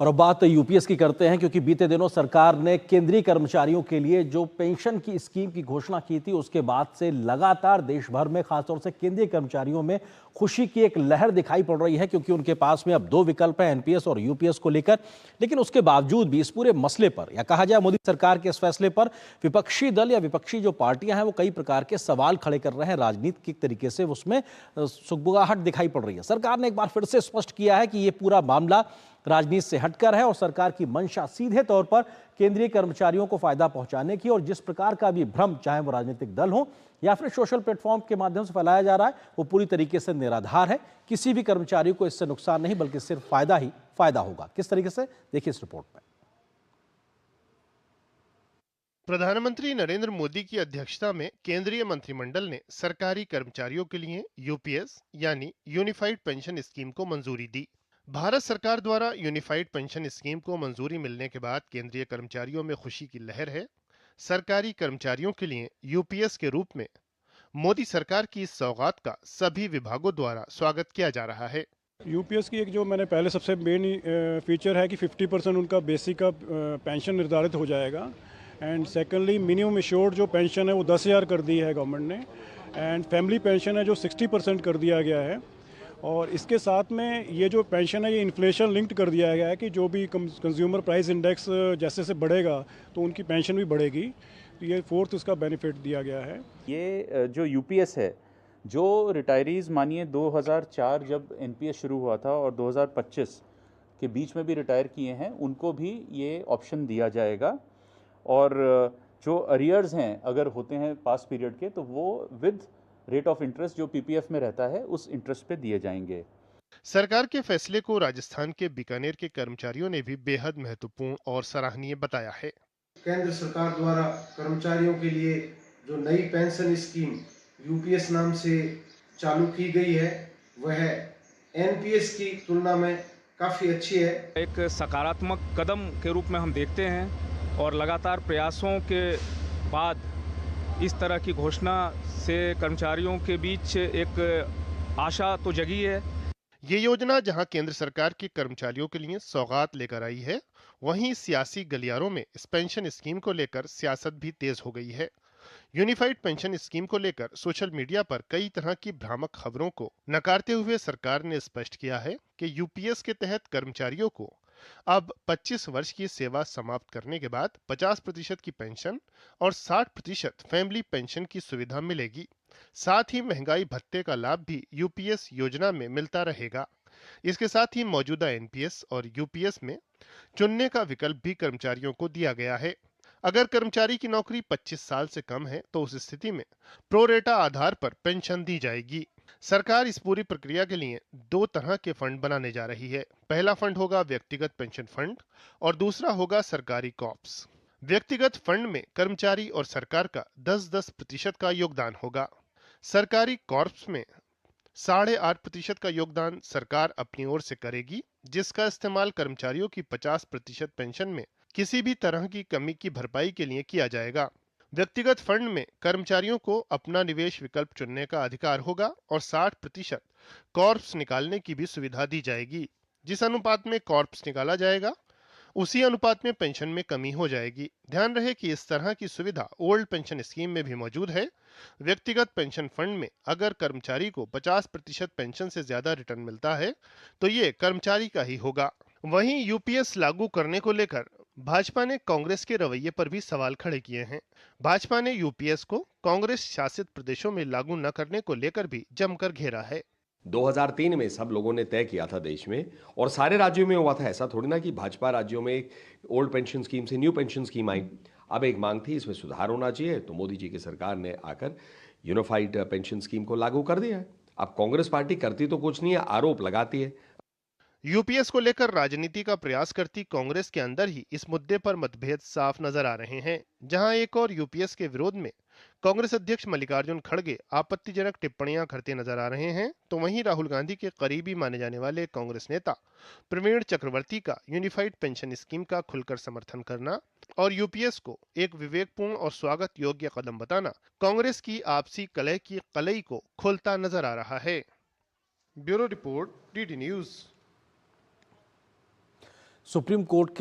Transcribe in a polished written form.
और अब बात यूपीएस की करते हैं, क्योंकि बीते दिनों सरकार ने केंद्रीय कर्मचारियों के लिए जो पेंशन की स्कीम की घोषणा की थी, उसके बाद से लगातार देश भर में, खासतौर से केंद्रीय कर्मचारियों में खुशी की एक लहर दिखाई पड़ रही है, क्योंकि उनके पास में अब दो विकल्प हैं, एनपीएस और यूपीएस को लेकर। लेकिन उसके बावजूद भी इस पूरे मसले पर, या कहा जाए मोदी सरकार के इस फैसले पर, विपक्षी दल या विपक्षी जो पार्टियां हैं वो कई प्रकार के सवाल खड़े कर रहे हैं। राजनीतिक तरीके से उसमें सुगबुगाहट दिखाई पड़ रही है। सरकार ने एक बार फिर से स्पष्ट किया है कि ये पूरा मामला राजनीति से हटकर है और सरकार की मंशा सीधे तौर पर केंद्रीय कर्मचारियों को फायदा पहुंचाने की, और जिस प्रकार का भी भ्रम, चाहे वो राजनीतिक दल हो या फिर सोशल प्लेटफॉर्म के माध्यम से फैलाया जा रहा है, वो पूरी तरीके से निराधार है। किसी भी कर्मचारी को इससे नुकसान नहीं, बल्कि सिर्फ फायदा ही फायदा होगा। किस तरीके से, देखिए इस रिपोर्ट में। प्रधानमंत्री नरेंद्र मोदी की अध्यक्षता में केंद्रीय मंत्रिमंडल ने सरकारी कर्मचारियों के लिए यूपीएस यानी यूनिफाइड पेंशन स्कीम को मंजूरी दी। भारत सरकार द्वारा यूनिफाइड पेंशन स्कीम को मंजूरी मिलने के बाद केंद्रीय कर्मचारियों में खुशी की लहर है। सरकारी कर्मचारियों के लिए यूपीएस के रूप में मोदी सरकार की इस सौगात का सभी विभागों द्वारा स्वागत किया जा रहा है। यूपीएस की एक जो मैंने पहले सबसे मेन फीचर है कि 50% उनका बेसिक का पेंशन निर्धारित हो जाएगा। एंड सेकेंडली मिनिमम एश्योर्ड जो पेंशन है वो 10,000 कर दी है गवर्नमेंट ने। एंड फैमिली पेंशन है जो 60% कर दिया गया है। और इसके साथ में ये जो पेंशन है ये इन्फ्लेशन लिंक्ड कर दिया गया है कि जो भी कंज्यूमर प्राइस इंडेक्स जैसे से बढ़ेगा तो उनकी पेंशन भी बढ़ेगी। तो ये फोर्थ उसका बेनिफिट दिया गया है। ये जो यूपीएस है, जो रिटायरीज मानिए 2004 जब एनपीएस शुरू हुआ था और 2025 के बीच में भी रिटायर किए हैं, उनको भी ये ऑप्शन दिया जाएगा। और जो अरियर्स हैं अगर होते हैं पास पीरियड के, तो वो विद रेट ऑफ इंटरेस्ट जो पीपीएफ में रहता है उस इंटरेस्ट पे दिए जाएंगे। सरकार के फैसले को राजस्थान के बीकानेर के कर्मचारियों ने भी बेहद महत्वपूर्ण और सराहनीय बताया है। केंद्र सरकार द्वारा कर्मचारियों के लिए जो नई पेंशन स्कीम यूपीएस नाम से चालू की गई है, वह एनपीएस की तुलना में काफ़ी अच्छी है। एक सकारात्मक कदम के रूप में हम देखते हैं, और लगातार प्रयासों के बाद इस तरह की घोषणा से कर्मचारियों के बीच एक आशा तो जगी है। ये योजना जहां केंद्र सरकार के कर्मचारियों के लिए सौगात लेकर आई है, वहीं सियासी गलियारों में इस पेंशन स्कीम को लेकर सियासत भी तेज हो गई है। यूनिफाइड पेंशन स्कीम को लेकर सोशल मीडिया पर कई तरह की भ्रामक खबरों को नकारते हुए सरकार ने स्पष्ट किया है कि यूपीएस के तहत कर्मचारियों को अब 25 वर्ष की सेवा समाप्त करने के बाद 50% की पेंशन और 60% फैमिली पेंशन की सुविधा मिलेगी। साथ ही महंगाई भत्ते का लाभ भी यूपीएस योजना में मिलता रहेगा। इसके साथ ही मौजूदा एनपीएस और यूपीएस में चुनने का विकल्प भी कर्मचारियों को दिया गया है। अगर कर्मचारी की नौकरी 25 साल से कम है तो उस स्थिति में प्रोरेटा आधार पर पेंशन दी जाएगी। सरकार इस पूरी प्रक्रिया के लिए दो तरह के फंड बनाने जा रही है। पहला फंड होगा व्यक्तिगत पेंशन फंड और दूसरा होगा सरकारी कॉर्प्स। व्यक्तिगत फंड में कर्मचारी और सरकार का 10-10% का योगदान होगा। सरकारी कॉर्प्स में 8.5% का योगदान सरकार अपनी ओर से करेगी, जिसका इस्तेमाल कर्मचारियों की 50% पेंशन में किसी भी तरह की कमी की भरपाई के लिए किया जाएगा। व्यक्तिगत फंड में कर्मचारियों को अपना निवेश विकल्प चुनने का अधिकार होगा और 60% कॉर्प्स निकालने की भी सुविधा दी जाएगी। जिस अनुपात में कॉर्प्स निकाला जाएगा, उसी अनुपात में पेंशन में कमी हो जाएगी। ध्यान रहे कि इस तरह की सुविधा ओल्ड पेंशन स्कीम में भी मौजूद है। व्यक्तिगत पेंशन फंड में अगर कर्मचारी को 50% पेंशन से ज्यादा रिटर्न मिलता है तो ये कर्मचारी का ही होगा। वहीं यूपीएस लागू करने को लेकर भाजपा ने कांग्रेस के रवैये पर भी सवाल खड़े किए हैं। भाजपा ने यूपीएस को कांग्रेस शासित प्रदेशों में लागू न करने को लेकर भी जमकर घेरा है। 2003 में सब लोगों ने तय किया था देश में, और सारे राज्यों में हुआ था। ऐसा थोड़ी ना कि भाजपा राज्यों में ओल्ड पेंशन स्कीम से न्यू पेंशन स्कीम आई। अब एक मांग थी, इसमें सुधार होना चाहिए, तो मोदी जी की सरकार ने आकर यूनिफाइड पेंशन स्कीम को लागू कर दिया है। अब कांग्रेस पार्टी करती तो कुछ नहीं है, आरोप लगाती है। यूपीएस को लेकर राजनीति का प्रयास करती कांग्रेस के अंदर ही इस मुद्दे पर मतभेद साफ नजर आ रहे हैं। जहां एक और यूपीएस के विरोध में कांग्रेस अध्यक्ष मल्लिकार्जुन खड़गे आपत्तिजनक टिप्पणियां करते नजर आ रहे हैं, तो वहीं राहुल गांधी के करीबी माने जाने वाले कांग्रेस नेता प्रवीण चक्रवर्ती का यूनिफाइड पेंशन स्कीम का खुलकर समर्थन करना और यूपीएस को एक विवेकपूर्ण और स्वागत योग्य कदम बताना कांग्रेस की आपसी कलह की कलई को खोलता नजर आ रहा है। Bureau report, DD news. Supreme court के